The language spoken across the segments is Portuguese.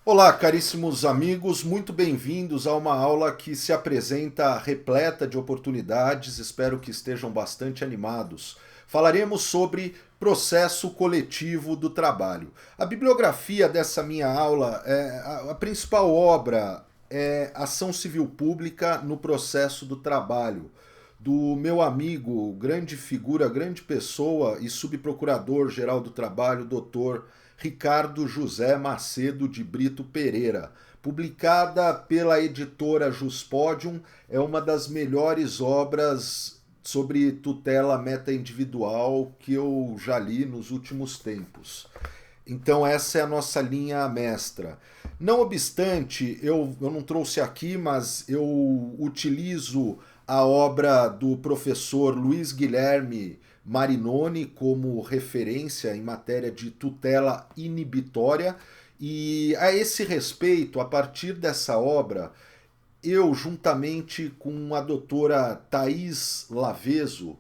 Olá, caríssimos amigos, muito bem-vindos a uma aula que se apresenta repleta de oportunidades, espero que estejam bastante animados. Falaremos sobre processo coletivo do trabalho. A bibliografia dessa minha aula, a principal obra é Ação Civil Pública no Processo do Trabalho, do meu amigo, grande figura, grande pessoa e subprocurador-geral do trabalho, doutor Ricardo José Macedo de Brito Pereira. Publicada pela editora Juspodium, é uma das melhores obras sobre tutela meta-individual que eu já li nos últimos tempos. Então essa é a nossa linha mestra. Não obstante, eu não trouxe aqui, mas eu utilizo a obra do professor Luiz Guilherme Marinoni como referência em matéria de tutela inibitória. E a esse respeito, a partir dessa obra, eu, juntamente com a doutora Thais Laveso,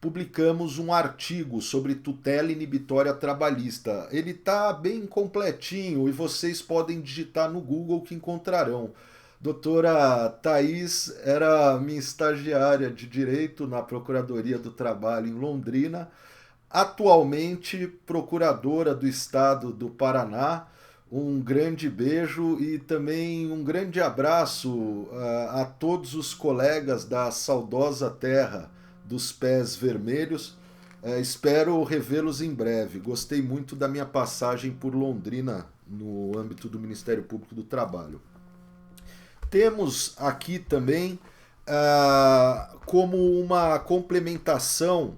publicamos um artigo sobre tutela inibitória trabalhista. Ele está bem completinho e vocês podem digitar no Google que encontrarão. Doutora Thais era minha estagiária de Direito na Procuradoria do Trabalho em Londrina, atualmente procuradora do Estado do Paraná. Um grande beijo e também um grande abraço a todos os colegas da saudosa terra dos pés vermelhos. Espero revê-los em breve. Gostei muito da minha passagem por Londrina no âmbito do Ministério Público do Trabalho. Temos aqui também, como uma complementação,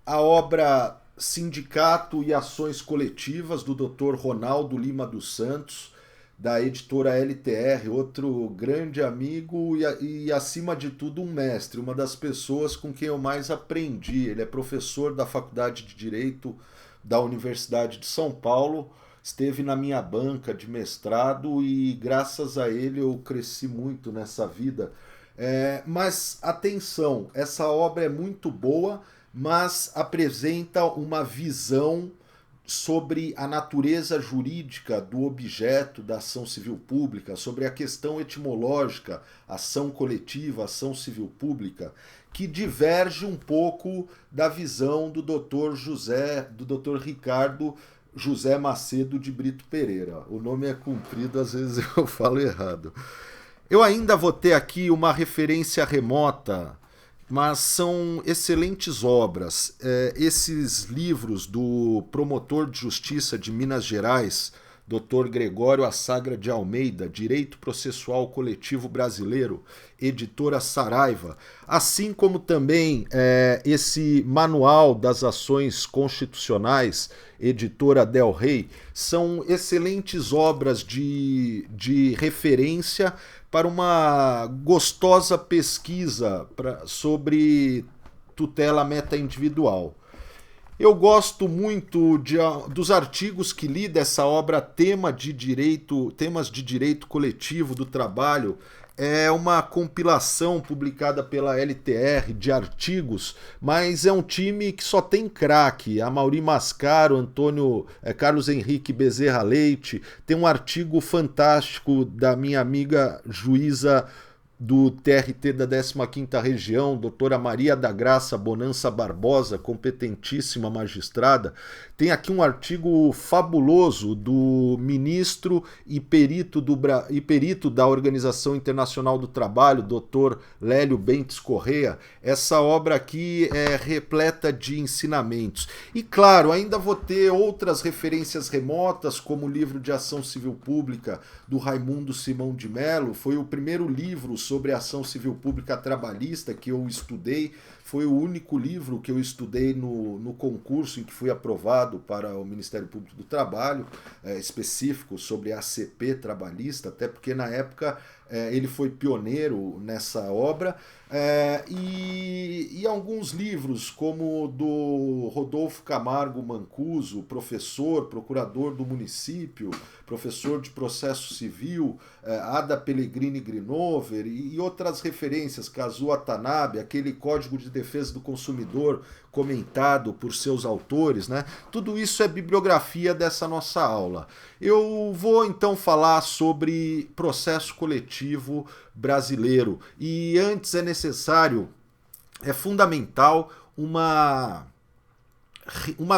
a obra Sindicato e Ações Coletivas, do Dr. Ronaldo Lima dos Santos, da editora LTR, outro grande amigo e, acima de tudo, um mestre, uma das pessoas com quem eu mais aprendi. Ele é professor da Faculdade de Direito da Universidade de São Paulo, esteve na minha banca de mestrado e, graças a ele, eu cresci muito nessa vida. Mas atenção, essa obra é muito boa, mas apresenta uma visão sobre a natureza jurídica do objeto da ação civil pública, sobre a questão etimológica, ação coletiva, ação civil pública, que diverge um pouco da visão do Dr. Ricardo José Macedo de Brito Pereira. O nome é comprido, às vezes eu falo errado. Eu ainda vou ter aqui uma referência remota, mas são excelentes obras. Esses livros do promotor de justiça de Minas Gerais, Dr. Gregório Assagra de Almeida, Direito Processual Coletivo Brasileiro, editora Saraiva, assim como também esse Manual das Ações Constitucionais, editora Del Rey, são excelentes obras de referência para uma gostosa pesquisa sobre tutela meta-individual. Eu gosto muito dos artigos que li dessa obra Temas de Direito Coletivo do Trabalho. É uma compilação publicada pela LTR de artigos, mas é um time que só tem craque. Amaury Mascaro, Carlos Henrique Bezerra Leite. Tem um artigo fantástico da minha amiga juíza do TRT da 15ª Região, doutora Maria da Graça Bonança Barbosa, competentíssima magistrada. Tem aqui um artigo fabuloso do ministro e perito da Organização Internacional do Trabalho, doutor Lélio Bentes Correa. Essa obra aqui é repleta de ensinamentos. E claro, ainda vou ter outras referências remotas, como o livro de Ação Civil Pública do Raimundo Simão de Mello. Foi o primeiro livro sobre ação civil pública trabalhista que eu estudei. Foi o único livro que eu estudei no concurso em que fui aprovado para o Ministério Público do Trabalho, específico sobre ACP trabalhista, até porque na época ele foi pioneiro nessa obra. E alguns livros, como o do Rodolfo Camargo Mancuso, professor, procurador do município, professor de processo civil, Ada Pellegrini Grinover e outras referências, Kazuo Watanabe, aquele Código de Defesa do Consumidor, comentado por seus autores, né? Tudo isso é bibliografia dessa nossa aula. Eu vou então falar sobre processo coletivo brasileiro. E antes é fundamental uma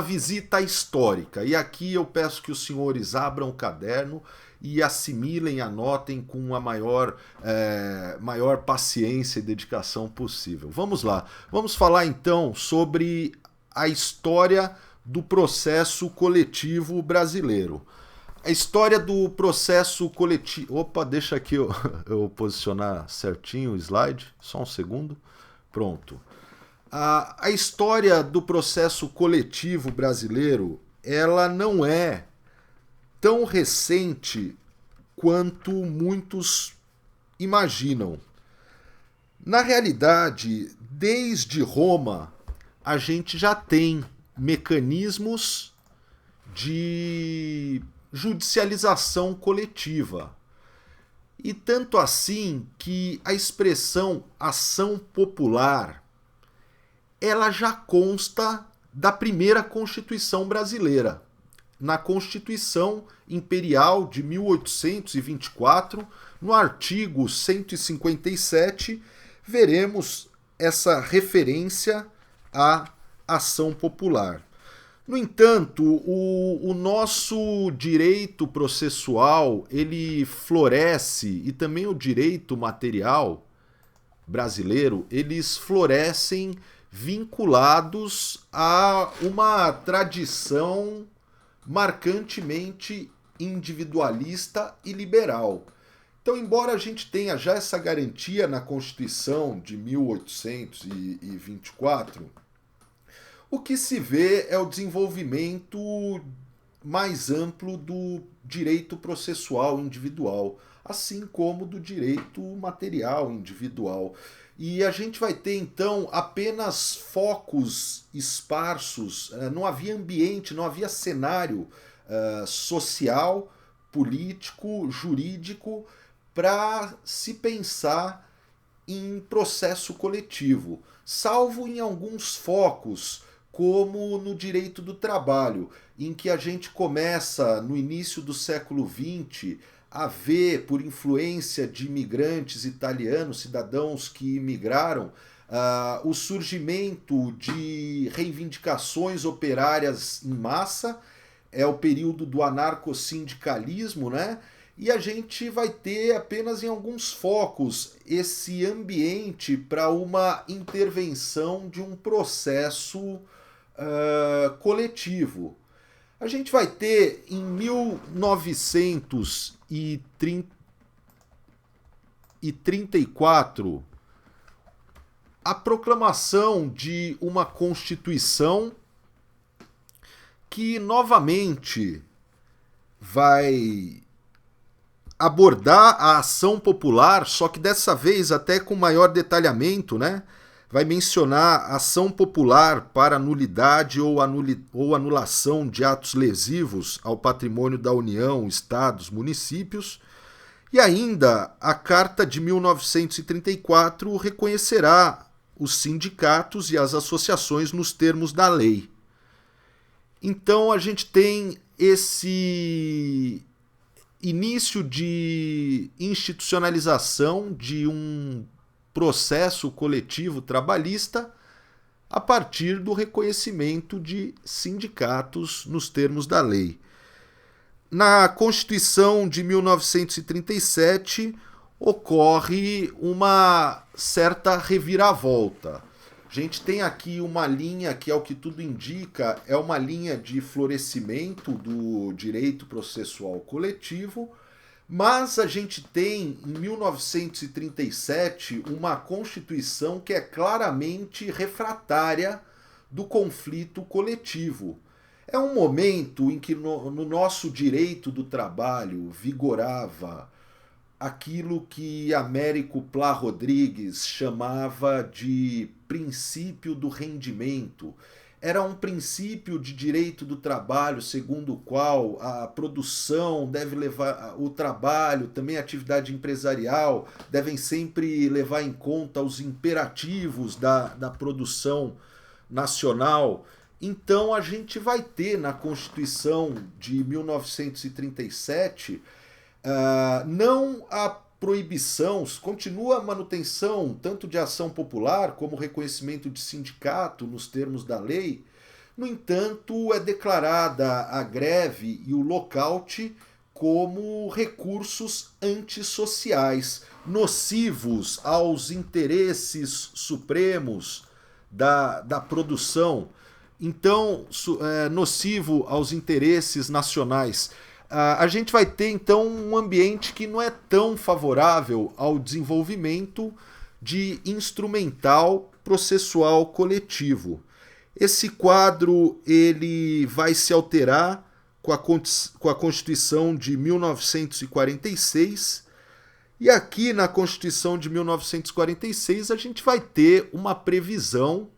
visita histórica. E aqui eu peço que os senhores abram o caderno e assimilem, anotem com a maior paciência e dedicação possível. Vamos lá. Vamos falar então sobre a história do processo coletivo brasileiro. A história do processo coletivo... Opa, deixa aqui eu posicionar certinho o slide. Só um segundo. Pronto. A história do processo coletivo brasileiro, ela não é tão recente quanto muitos imaginam. Na realidade, desde Roma, a gente já tem mecanismos de judicialização coletiva. E tanto assim que a expressão ação popular, ela já consta da primeira Constituição brasileira. Na Constituição Imperial de 1824, no artigo 157, veremos essa referência à ação popular. No entanto, o nosso direito processual, ele floresce, e também o direito material brasileiro, eles florescem vinculados a uma tradição marcantemente individualista e liberal. Então, embora a gente tenha já essa garantia na Constituição de 1824, o que se vê é o desenvolvimento mais amplo do direito processual individual, assim como do direito material individual. E a gente vai ter, então, apenas focos esparsos, não havia ambiente, não havia cenário social, político, jurídico, para se pensar em processo coletivo, salvo em alguns focos, como no direito do trabalho, em que a gente começa, no início do século XX, a ver, por influência de imigrantes italianos, cidadãos que imigraram, o surgimento de reivindicações operárias em massa, é o período do anarcossindicalismo, né? E a gente vai ter apenas em alguns focos esse ambiente para uma intervenção de um processo coletivo. A gente vai ter em 1934 a proclamação de uma Constituição que novamente vai abordar a ação popular, só que dessa vez até com maior detalhamento, né? Vai mencionar ação popular para nulidade ou anulação de atos lesivos ao patrimônio da União, estados, municípios. E ainda a Carta de 1934 reconhecerá os sindicatos e as associações nos termos da lei. Então a gente tem esse início de institucionalização de um processo coletivo trabalhista a partir do reconhecimento de sindicatos nos termos da lei. Na Constituição de 1937 ocorre uma certa reviravolta. A gente tem aqui uma linha que, ao que tudo indica, é uma linha de florescimento do direito processual coletivo, mas a gente tem, em 1937, uma Constituição que é claramente refratária do conflito coletivo. É um momento em que no nosso direito do trabalho vigorava aquilo que Américo Pla Rodrigues chamava de princípio do rendimento. era um princípio de direito do trabalho, segundo o qual a produção deve levar, o trabalho, também a atividade empresarial, devem sempre levar em conta os imperativos da produção nacional. Então a gente vai ter na Constituição de 1937 não a proibição, continua a manutenção tanto de ação popular como reconhecimento de sindicato nos termos da lei. No entanto, é declarada a greve e o lockout como recursos antissociais, nocivos aos interesses supremos da produção. Então, nocivo aos interesses nacionais. A gente vai ter, então, um ambiente que não é tão favorável ao desenvolvimento de instrumental processual coletivo. Esse quadro ele vai se alterar com a Constituição de 1946, e aqui na Constituição de 1946 a gente vai ter uma previsão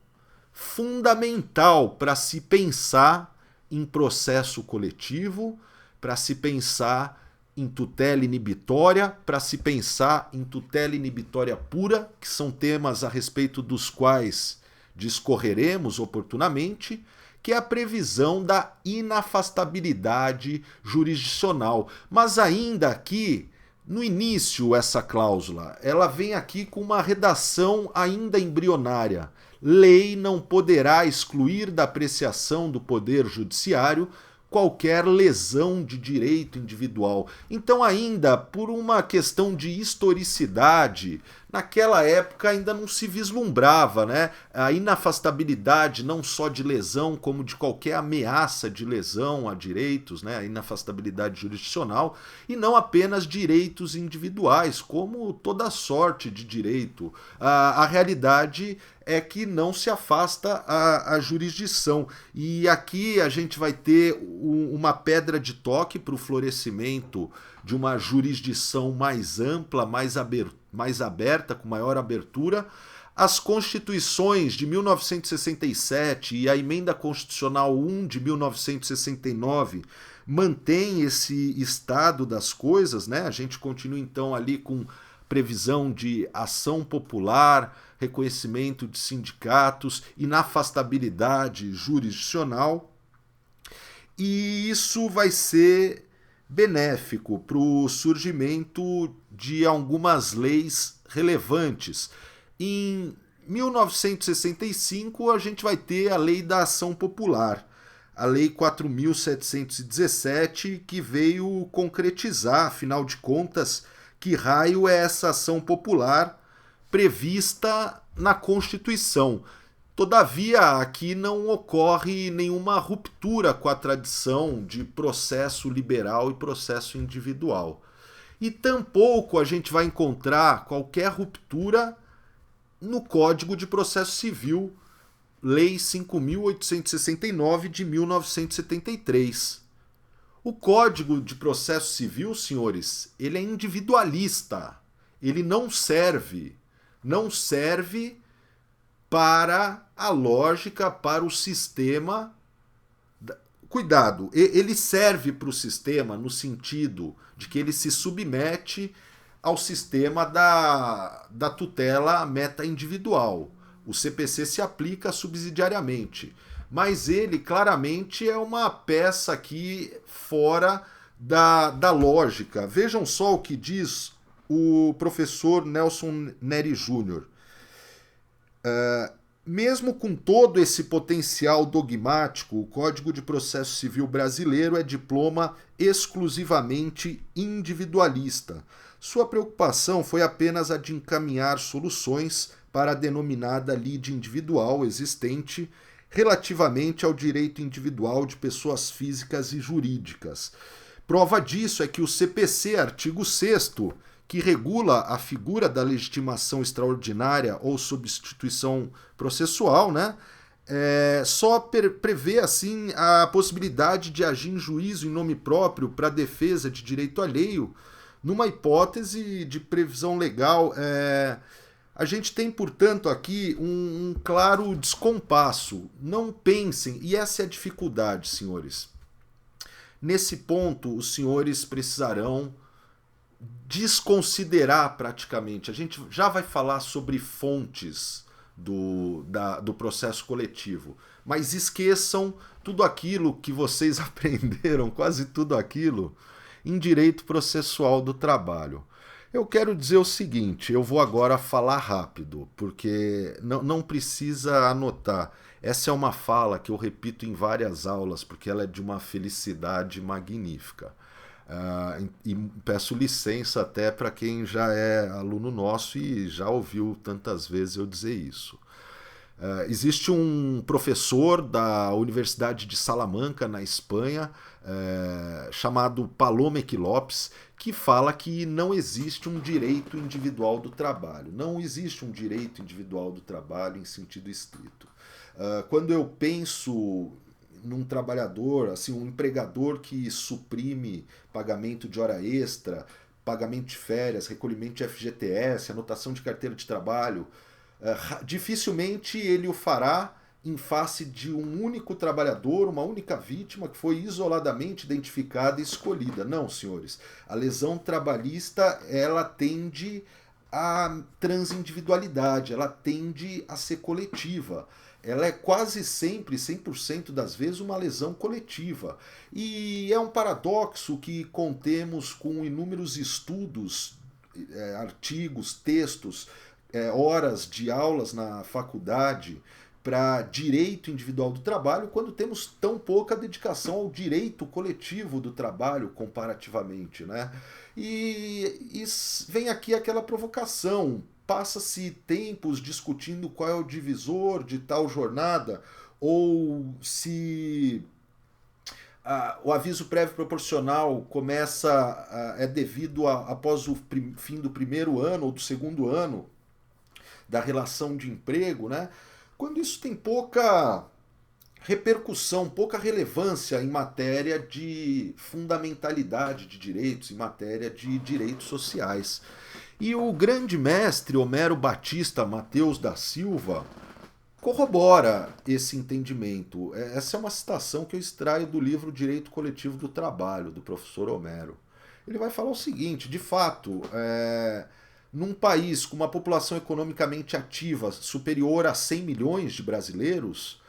fundamental para se pensar em processo coletivo, para se pensar em tutela inibitória, para se pensar em tutela inibitória pura, que são temas a respeito dos quais discorreremos oportunamente, que é a previsão da inafastabilidade jurisdicional. Mas ainda aqui, no início, essa cláusula, ela vem aqui com uma redação ainda embrionária. Lei não poderá excluir da apreciação do Poder Judiciário qualquer lesão de direito individual. Então, ainda por uma questão de historicidade, naquela época ainda não se vislumbrava, né, a inafastabilidade não só de lesão, como de qualquer ameaça de lesão a direitos, né, a inafastabilidade jurisdicional, e não apenas direitos individuais, como toda sorte de direito. A realidade é que não se afasta a jurisdição. E aqui a gente vai ter uma pedra de toque para o florescimento de uma jurisdição mais ampla, mais aberta, com maior abertura. As constituições de 1967 e a Emenda Constitucional 1 de 1969 mantêm esse estado das coisas, né? A gente continua então ali com previsão de ação popular, reconhecimento de sindicatos, inafastabilidade jurisdicional, e isso vai ser benéfico para o surgimento de algumas leis relevantes. Em 1965, a gente vai ter a Lei da Ação Popular, a Lei 4.717, que veio concretizar, afinal de contas, que raio é essa ação popular prevista na Constituição. Todavia, aqui não ocorre nenhuma ruptura com a tradição de processo liberal e processo individual. E tampouco a gente vai encontrar qualquer ruptura no Código de Processo Civil, Lei 5.869 de 1973. O Código de Processo Civil, senhores, ele é individualista. Ele não serve para a lógica, para o sistema. Cuidado, ele serve para o sistema no sentido de que ele se submete ao sistema da tutela meta-individual. O CPC se aplica subsidiariamente, mas ele claramente é uma peça aqui fora da lógica. Vejam só o que diz o professor Nelson Neri Júnior. Mesmo com todo esse potencial dogmático, o Código de Processo Civil brasileiro é diploma exclusivamente individualista. Sua preocupação foi apenas a de encaminhar soluções para a denominada lide individual existente relativamente ao direito individual de pessoas físicas e jurídicas. Prova disso é que o CPC, artigo 6º, que regula a figura da legitimação extraordinária ou substituição processual, né, só prevê assim a possibilidade de agir em juízo em nome próprio para defesa de direito alheio, numa hipótese de previsão legal A gente tem, portanto, aqui um claro descompasso. Não pensem, e essa é a dificuldade, senhores. Nesse ponto, os senhores precisarão desconsiderar praticamente. A gente já vai falar sobre fontes do processo coletivo, mas esqueçam tudo aquilo que vocês aprenderam, quase tudo aquilo, em direito processual do trabalho. Eu quero dizer o seguinte, eu vou agora falar rápido, porque não precisa anotar. Essa é uma fala que eu repito em várias aulas, porque ela é de uma felicidade magnífica. E peço licença até para quem já é aluno nosso e já ouviu tantas vezes eu dizer isso. Existe um professor da Universidade de Salamanca, na Espanha, chamado Palomeque Lopes, que fala que não existe um direito individual do trabalho. Não existe um direito individual do trabalho em sentido estrito. Quando eu penso num trabalhador, assim, um empregador que suprime pagamento de hora extra, pagamento de férias, recolhimento de FGTS, anotação de carteira de trabalho, dificilmente ele o fará em face de um único trabalhador, uma única vítima que foi isoladamente identificada e escolhida. Não, senhores. A lesão trabalhista, ela tende à transindividualidade, ela tende a ser coletiva. Ela é quase sempre, 100% das vezes, uma lesão coletiva. E é um paradoxo que contemos com inúmeros estudos, artigos, textos, horas de aulas na faculdade para direito individual do trabalho, quando temos tão pouca dedicação ao direito coletivo do trabalho comparativamente, né? E vem aqui aquela provocação. Passa-se tempos discutindo qual é o divisor de tal jornada, ou se o aviso prévio proporcional é devido após o fim do primeiro ano ou do segundo ano da relação de emprego, né? Quando isso tem pouca repercussão, pouca relevância em matéria de fundamentalidade de direitos, em matéria de direitos sociais. E o grande mestre Homero Batista Mateus da Silva corrobora esse entendimento. Essa é uma citação que eu extraio do livro Direito Coletivo do Trabalho, do professor Homero. Ele vai falar o seguinte, de fato, num país com uma população economicamente ativa superior a 100 milhões de brasileiros,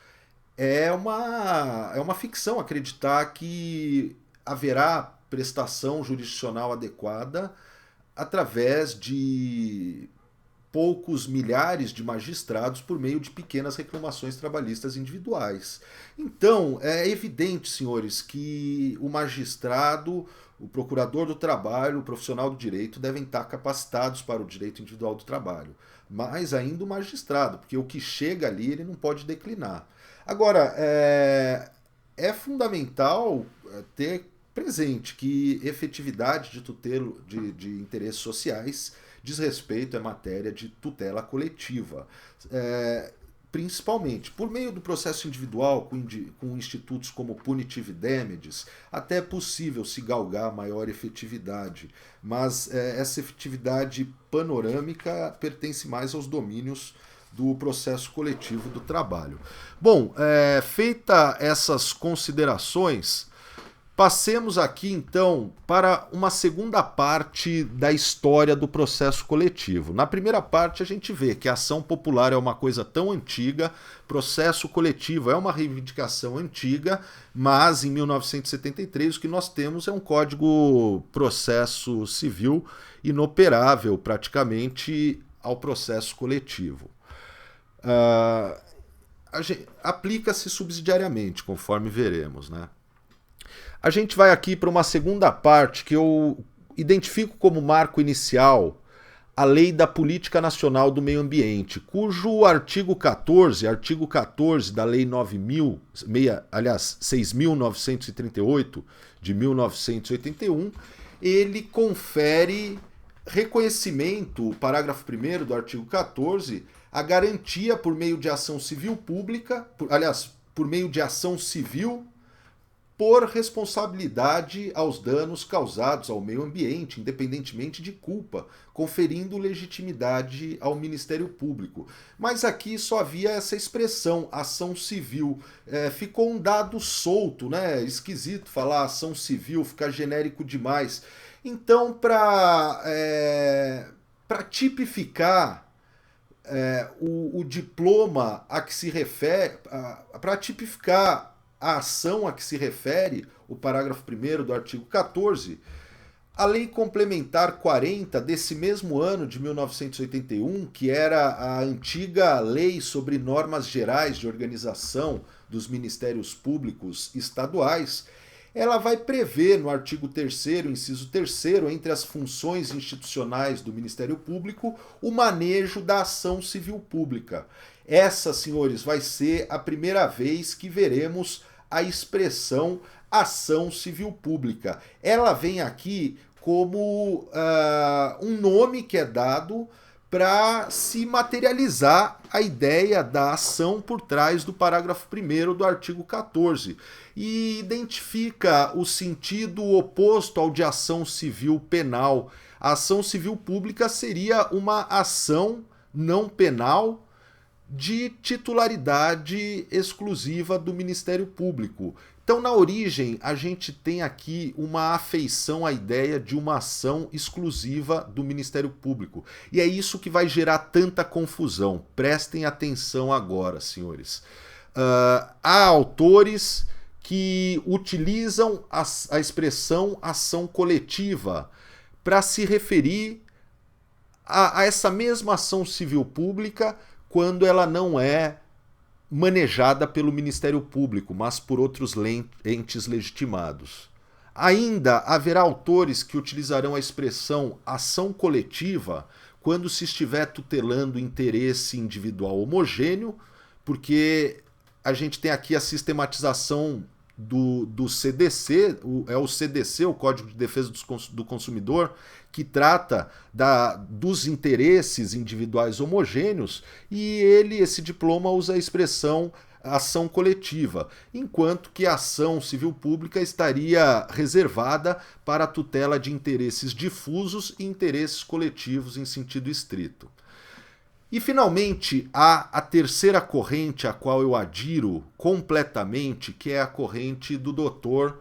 é uma ficção acreditar que haverá prestação jurisdicional adequada através de poucos milhares de magistrados por meio de pequenas reclamações trabalhistas individuais. Então, é evidente, senhores, que o magistrado, o procurador do trabalho, o profissional do direito devem estar capacitados para o direito individual do trabalho. Mais ainda o magistrado, porque o que chega ali ele não pode declinar. Agora, é fundamental ter presente que efetividade de tutela de interesses sociais diz respeito à matéria de tutela coletiva. Principalmente por meio do processo individual, com institutos como punitive damages, até é possível se galgar maior efetividade, mas essa efetividade panorâmica pertence mais aos domínios do processo coletivo do trabalho. Bom, feita essas considerações, passemos aqui então para uma segunda parte da história do processo coletivo. Na primeira parte a gente vê que a ação popular é uma coisa tão antiga, processo coletivo é uma reivindicação antiga, mas em 1973 o que nós temos é um Código Processo Civil inoperável praticamente ao processo coletivo. Aplica-se subsidiariamente, conforme veremos, né? A gente vai aqui para uma segunda parte que eu identifico como marco inicial a Lei da Política Nacional do Meio Ambiente, cujo artigo 14 da Lei 6.938 de 1981, ele confere reconhecimento, parágrafo 1º do artigo 14, a garantia por meio de ação civil pública, por meio de ação civil por responsabilidade aos danos causados ao meio ambiente, independentemente de culpa, conferindo legitimidade ao Ministério Público. Mas aqui só havia essa expressão, ação civil. Ficou um dado solto, né? Esquisito falar ação civil, ficar genérico demais. Então, para tipificar o diploma a que se refere, para tipificar a ação a que se refere o parágrafo 1º do artigo 14, a Lei Complementar 40 desse mesmo ano de 1981, que era a antiga Lei sobre Normas Gerais de Organização dos Ministérios Públicos Estaduais, ela vai prever no artigo 3º, inciso 3º, entre as funções institucionais do Ministério Público, o manejo da ação civil pública. Essa, senhores, vai ser a primeira vez que veremos a expressão ação civil pública. Ela vem aqui como um nome que é dado para se materializar a ideia da ação por trás do parágrafo 1º do artigo 14 e identifica o sentido oposto ao de ação civil penal. A ação civil pública seria uma ação não penal de titularidade exclusiva do Ministério Público. Então, na origem, a gente tem aqui uma afeição à ideia de uma ação exclusiva do Ministério Público. E é isso que vai gerar tanta confusão. Prestem atenção agora, senhores. Há autores que utilizam a expressão ação coletiva para se referir a essa mesma ação civil pública quando ela não é manejada pelo Ministério Público, mas por outros entes legitimados. Ainda haverá autores que utilizarão a expressão ação coletiva quando se estiver tutelando interesse individual homogêneo, porque a gente tem aqui a sistematização do CDC, o CDC, o Código de Defesa do Consumidor, que trata dos interesses individuais homogêneos, e esse diploma usa a expressão ação coletiva, enquanto que a ação civil pública estaria reservada para a tutela de interesses difusos e interesses coletivos em sentido estrito. E, finalmente, há a terceira corrente a qual eu adiro completamente, que é a corrente do Dr.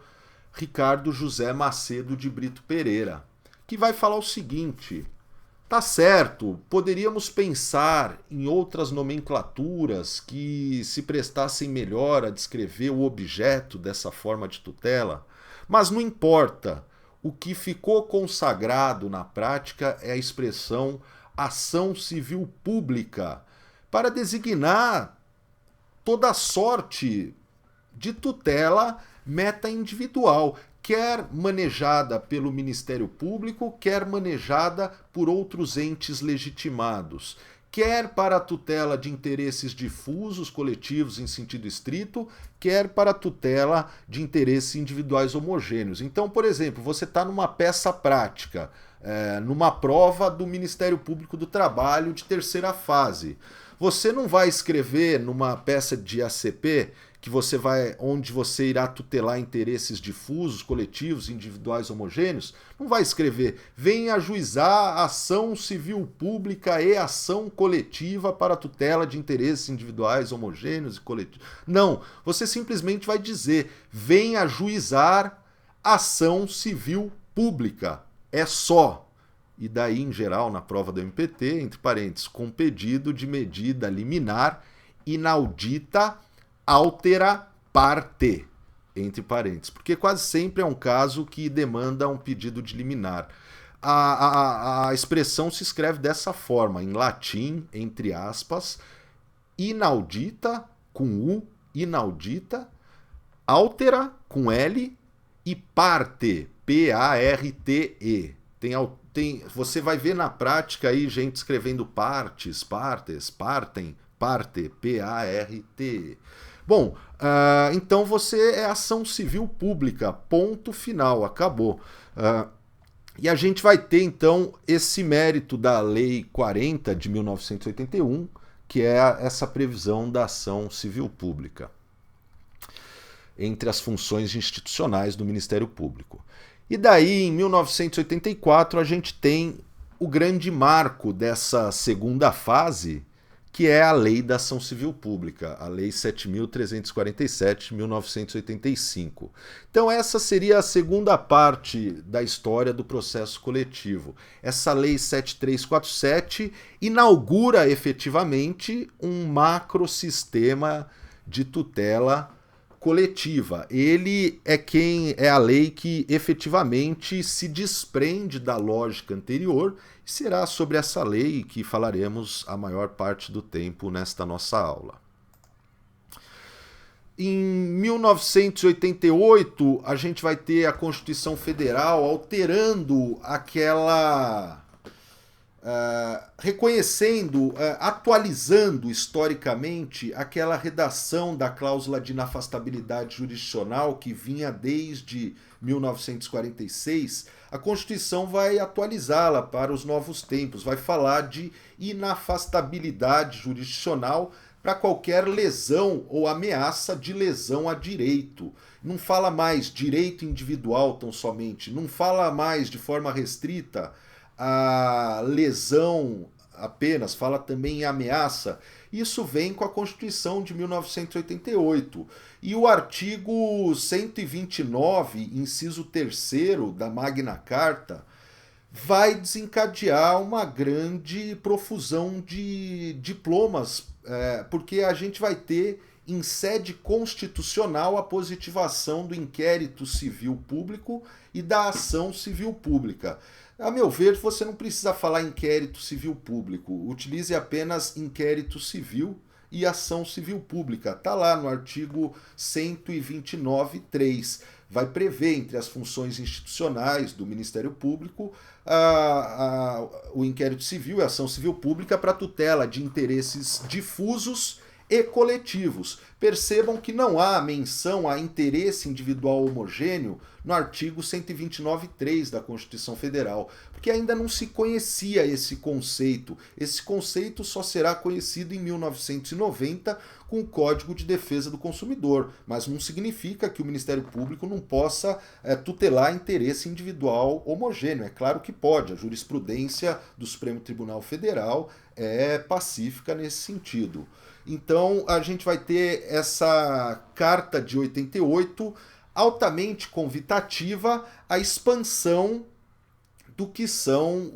Ricardo José Macedo de Brito Pereira, que vai falar o seguinte: tá certo, poderíamos pensar em outras nomenclaturas que se prestassem melhor a descrever o objeto dessa forma de tutela, mas não importa. O que ficou consagrado na prática é a expressão ação civil pública, para designar toda sorte de tutela meta-individual, quer manejada pelo Ministério Público, quer manejada por outros entes legitimados, quer para a tutela de interesses difusos, coletivos em sentido estrito, quer para a tutela de interesses individuais homogêneos. Então, por exemplo, você está numa peça prática, numa prova do Ministério Público do Trabalho de terceira fase. Você não vai escrever numa peça de ACP onde você irá tutelar interesses difusos, coletivos, individuais, homogêneos, não vai escrever vem ajuizar ação civil pública e ação coletiva para tutela de interesses individuais, homogêneos e coletivos. Não, você simplesmente vai dizer vem ajuizar ação civil pública. É só. E daí, em geral, na prova do MPT, entre parênteses, com pedido de medida liminar inaudita altera parte, entre parênteses, porque quase sempre é um caso que demanda um pedido de liminar. A expressão se escreve dessa forma, em latim, entre aspas, inaudita, com U, inaudita, altera, com L, e parte, P-A-R-T-E. Você vai ver na prática aí gente escrevendo partes, partes, partem, parte, P-A-R-T-E. Bom, então você é ação civil pública, ponto final, acabou. E a gente vai ter então esse mérito da Lei 40 de 1981, que é essa previsão da ação civil pública. entre as funções institucionais do Ministério Público. E daí, em 1984, a gente tem o grande marco dessa segunda fase, que é a Lei da Ação Civil Pública, a Lei 7.347 de 1985. Então essa seria a segunda parte da história do processo coletivo. Essa Lei 7347 inaugura efetivamente um macrosistema de tutela coletiva. Ele é a lei que efetivamente se desprende da lógica anterior e será sobre essa lei que falaremos a maior parte do tempo nesta nossa aula. Em 1988, a gente vai ter a Constituição Federal alterando aquela... reconhecendo, atualizando historicamente aquela redação da cláusula de inafastabilidade jurisdicional que vinha desde 1946, a Constituição vai atualizá-la para os novos tempos, vai falar de inafastabilidade jurisdicional para qualquer lesão ou ameaça de lesão a direito. Não fala mais direito individual tão somente, não fala mais de forma restrita a lesão apenas, fala também em ameaça. Isso vem com a Constituição de 1988. E o artigo 129, inciso 3º da Magna Carta, vai desencadear uma grande profusão de diplomas, porque a gente vai ter em sede constitucional a positivação do inquérito civil público e da ação civil pública. A meu ver, você não precisa falar inquérito civil público, utilize apenas inquérito civil e ação civil pública. Está lá no artigo 129.3. Vai prever entre as funções institucionais do Ministério Público o inquérito civil e a ação civil pública para tutela de interesses difusos e coletivos. Percebam que não há menção a interesse individual homogêneo no artigo 129.3 da Constituição Federal, porque ainda não se conhecia esse conceito. Esse conceito só será conhecido em 1990 com o Código de Defesa do Consumidor, mas não significa que o Ministério Público não possa tutelar interesse individual homogêneo. É claro que pode, a jurisprudência do Supremo Tribunal Federal é pacífica nesse sentido. Então a gente vai ter essa Carta de 88 altamente convitativa à expansão do que são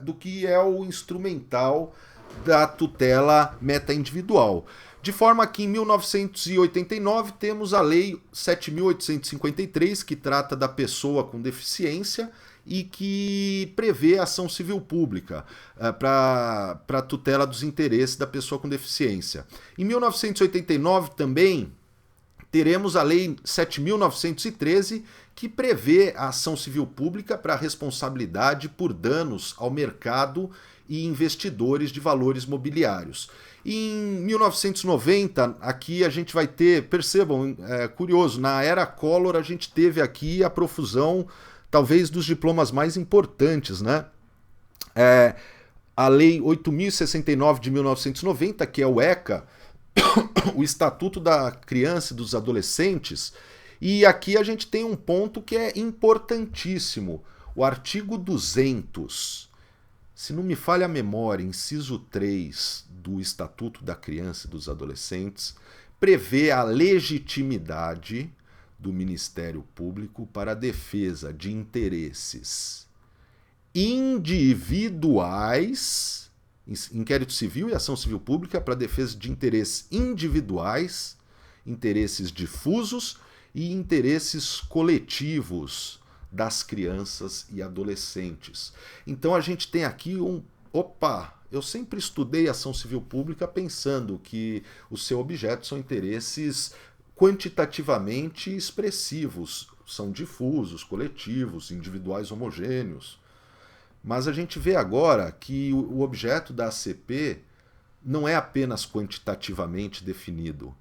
do que é o instrumental da tutela meta-individual. De forma que em 1989 temos a Lei 7.853, que trata da pessoa com deficiência e que prevê a ação civil pública para a tutela dos interesses da pessoa com deficiência. Em 1989 também teremos a Lei 7.913, que prevê a ação civil pública para responsabilidade por danos ao mercado e investidores de valores mobiliários. Em 1990, aqui a gente vai ter, percebam, curioso, na era Collor a gente teve aqui a profusão talvez dos diplomas mais importantes, né? A Lei 8.069 de 1990, que é o ECA, o Estatuto da Criança e dos Adolescentes, e aqui a gente tem um ponto que é importantíssimo, o artigo 200. Se não me falha a memória, inciso 3 do Estatuto da Criança e dos Adolescentes prevê a legitimidade do Ministério Público para a defesa de interesses individuais, inquérito civil e ação civil pública para a defesa de interesses individuais, interesses difusos e interesses coletivos das crianças e adolescentes. Então a gente tem aqui eu sempre estudei ação civil pública pensando que o seu objeto são interesses quantitativamente expressivos, são difusos, coletivos, individuais homogêneos. Mas a gente vê agora que o objeto da ACP não é apenas quantitativamente definido,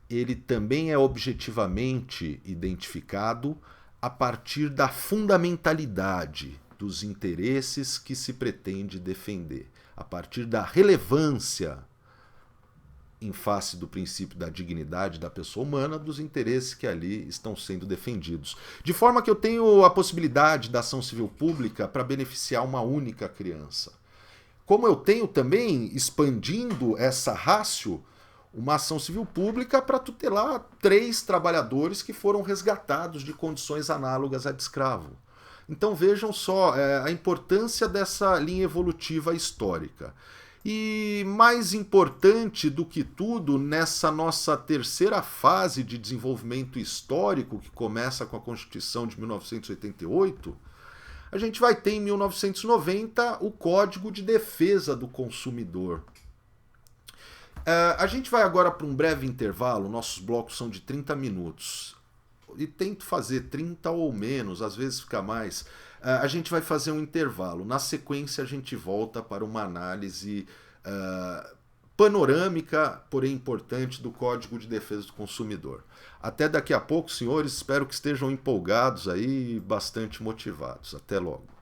ele também é objetivamente identificado a partir da fundamentalidade dos interesses que se pretende defender, a partir da relevância em face do princípio da dignidade da pessoa humana, dos interesses que ali estão sendo defendidos. De forma que eu tenho a possibilidade da ação civil pública para beneficiar uma única criança. Como eu tenho também, expandindo essa ratio, uma ação civil pública para tutelar 3 trabalhadores que foram resgatados de condições análogas à de escravo. Então vejam só a importância dessa linha evolutiva histórica. E mais importante do que tudo, nessa nossa terceira fase de desenvolvimento histórico, que começa com a Constituição de 1988, a gente vai ter em 1990 o Código de Defesa do Consumidor. A gente vai agora para um breve intervalo, nossos blocos são de 30 minutos. E tento fazer 30 ou menos, às vezes fica mais. A gente vai fazer um intervalo. Na sequência, a gente volta para uma análise panorâmica, porém importante, do Código de Defesa do Consumidor. Até daqui a pouco, senhores. Espero que estejam empolgados aí e bastante motivados. Até logo.